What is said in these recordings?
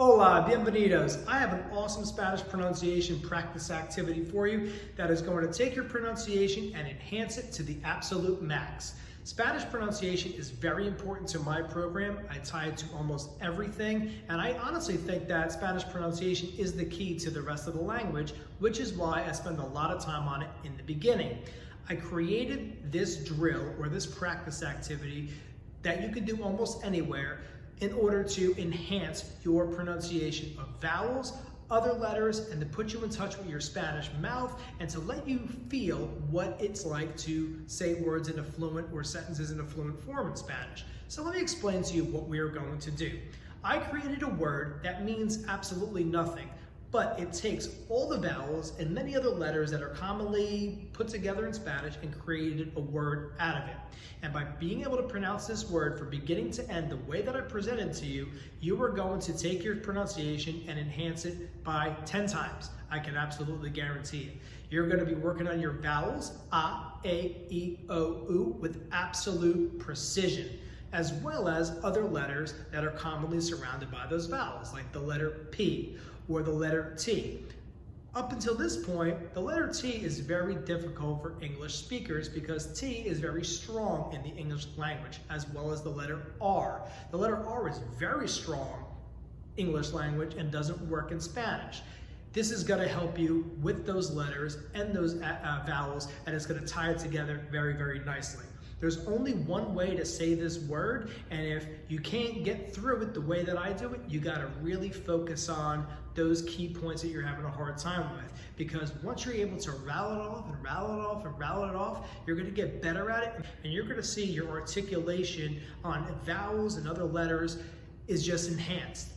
Hola, bienvenidos. I have an awesome Spanish pronunciation practice activity for you that is going to take your pronunciation and enhance it to the absolute max. Spanish pronunciation is very important to my program. I tie it to almost everything, and I honestly think that Spanish pronunciation is the key to the rest of the language, which is why I spend a lot of time on it in the beginning. I created this drill or this practice activity that you can do almost anywhere in order to enhance your pronunciation of vowels, other letters, and to put you in touch with your Spanish mouth and to let you feel what it's like to say words in a fluent or sentences in a fluent form in Spanish. So let me explain to you what we are going to do. I created a word that means absolutely nothing, but it takes all the vowels and many other letters that are commonly put together in Spanish and created a word out of it. And by being able to pronounce this word from beginning to end the way that I presented to you, you are going to take your pronunciation and enhance it by 10 times. I can absolutely guarantee it. You're going to be working on your vowels, a, e, o, u, with absolute precision, as well as other letters that are commonly surrounded by those vowels, like the letter P or the letter T. Up until this point, the letter T is very difficult for English speakers because T is very strong in the English language, as well as the letter R. The letter R is very strong English language and doesn't work in Spanish. This is going to help you with those letters and those vowels, and it's going to tie it together very, very nicely. There's only one way to say this word, and if you can't get through it the way that I do it, you got to really focus on those key points that you're having a hard time with. Because once you're able to rattle it off and rattle it off and rattle it off, you're going to get better at it, and you're going to see your articulation on vowels and other letters is just enhanced.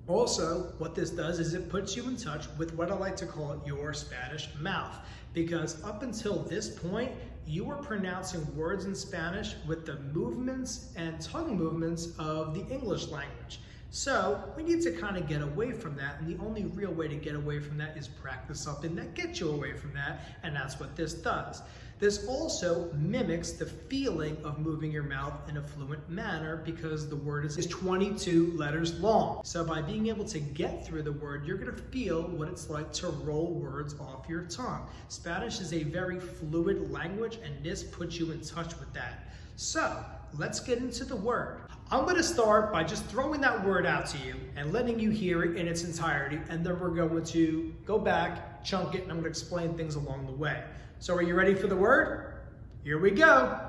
Also, what this does is it puts you in touch with what I like to call your Spanish mouth. Because up until this point, you were pronouncing words in Spanish with the movements and tongue movements of the English language. So we need to kind of get away from that, and the only real way to get away from that is practice something that gets you away from that, and that's what this does. This also mimics the feeling of moving your mouth in a fluent manner because the word is 22 letters long. So by being able to get through the word, you're going to feel what it's like to roll words off your tongue. Spanish is a very fluid language, and this puts you in touch with that. So let's get into the word. I'm going to start by just throwing that word out to you and letting you hear it in its entirety, and then we're going to go back, chunk it, and I'm going to explain things along the way. So are you ready for the word? Here we go.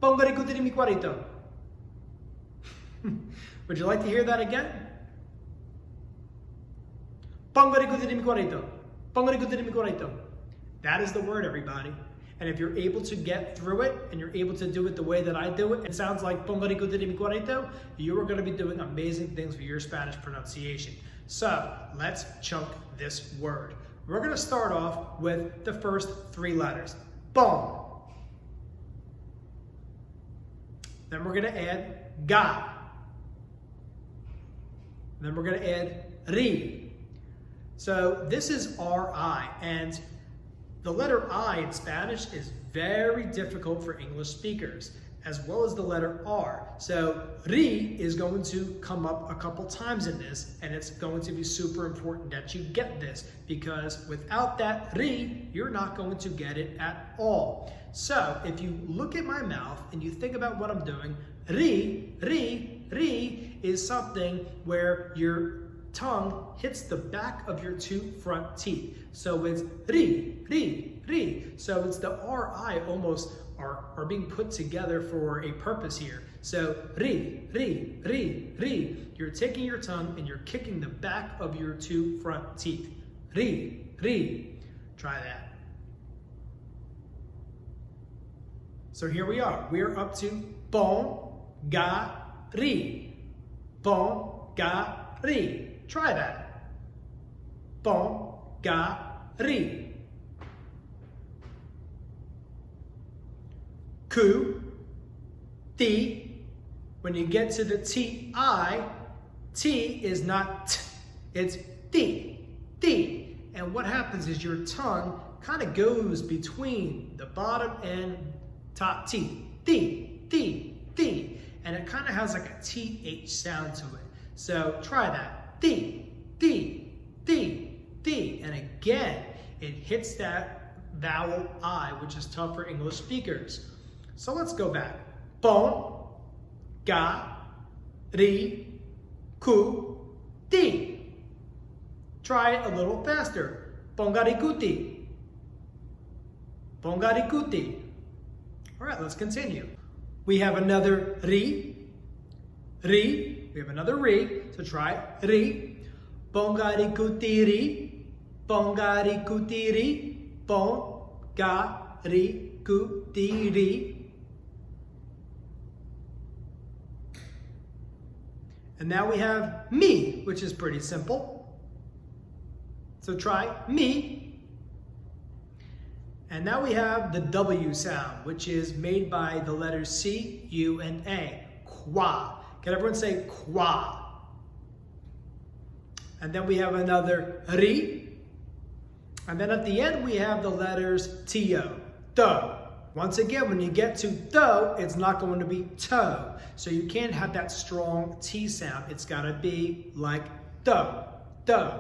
Pongaricutiri mi cuarito. Would you like to hear that again? Pongaricutiri mi cuarito. Pongaricutiri mi cuarito. That is the word, everybody. And if you're able to get through it and you're able to do it the way that I do it, it sounds like pongaricutiri mi cuarito, you are going to be doing amazing things for your Spanish pronunciation. So let's chunk this word. We're going to start off with the first three letters. Pon. Then we're going to add ga. Then we're going to add ri. So this is R-I, and the letter I in Spanish is very difficult for English speakers, as well as the letter R. So ri is going to come up a couple times in this, and it's going to be super important that you get this, because without that ri, you're not going to get it at all. So if you look at my mouth and you think about what I'm doing, ri, ri, ri is something where your tongue hits the back of your two front teeth. So it's ri, ri, ri. So it's the R-I almost are being put together for a purpose here. So ri, ri, ri, ri. You're taking your tongue and you're kicking the back of your two front teeth. Ri, ri. Try that. So here we are. We are up to pon, ga, ri. Pon, ga, ri. Try that. Pon, ga, ri. Ku, ti. When you get to the T-I, T is not T, it's ti, ti. And what happens is your tongue kind of goes between the bottom and top teeth. Ti, ti, ti. And it kind of has like a TH sound to it. So try that. D, D, D, D. And again, it hits that vowel I, which is tough for English speakers. So let's go back. Bon, ga, ri, ku, di. Try it a little faster. Bongarikuti. Bongarikuti. All right, let's continue. We have another ri, ri. We have another ri. So try ri. Bongarikuti ri, bongarikuti ri, bongarikuti ri. And now we have me, which is pretty simple. So try me. And now we have the W sound, which is made by the letters C, U, and A. Qua. Can everyone say qua? And then we have another ri. And then at the end we have the letters T-O. Do. Once again, when you get to do, it's not going to be toe. So you can't have that strong T sound. It's got to be like do, do,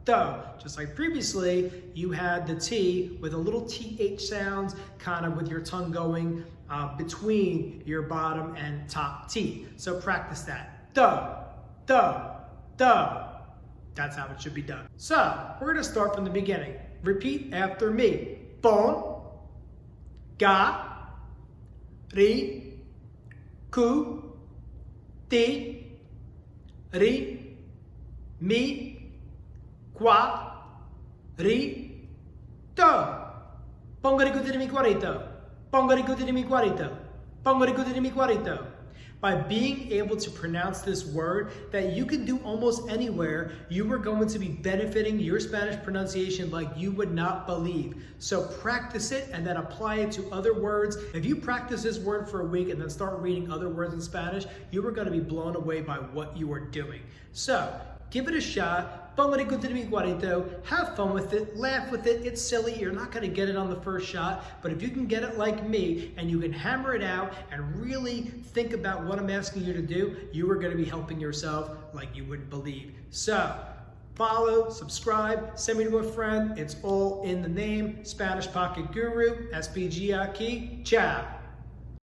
do. Just like previously, you had the T with a little TH sounds, kind of with your tongue going between your bottom and top T. So practice that. Do, do, do. That's how it should be done. So we're going to start from the beginning. Repeat after me. Bon, ga, ri, ku, ti, ri, mi, qua, ri, do. Pongarikuti mi quarito. Pongarikuti mi quarito. Pongarikuti mi quarito. By being able to pronounce this word that you can do almost anywhere, you are going to be benefiting your Spanish pronunciation like you would not believe. So practice it and then apply it to other words. If you practice this word for a week and then start reading other words in Spanish, you are going to be blown away by what you are doing. So give it a shot. Have fun with it, laugh with it, it's silly, you're not going to get it on the first shot, but if you can get it like me and you can hammer it out and really think about what I'm asking you to do, you are going to be helping yourself like you wouldn't believe. So, follow, subscribe, send me to a friend, it's all in the name, Spanish Pocket Guru, SPG aquí, ciao.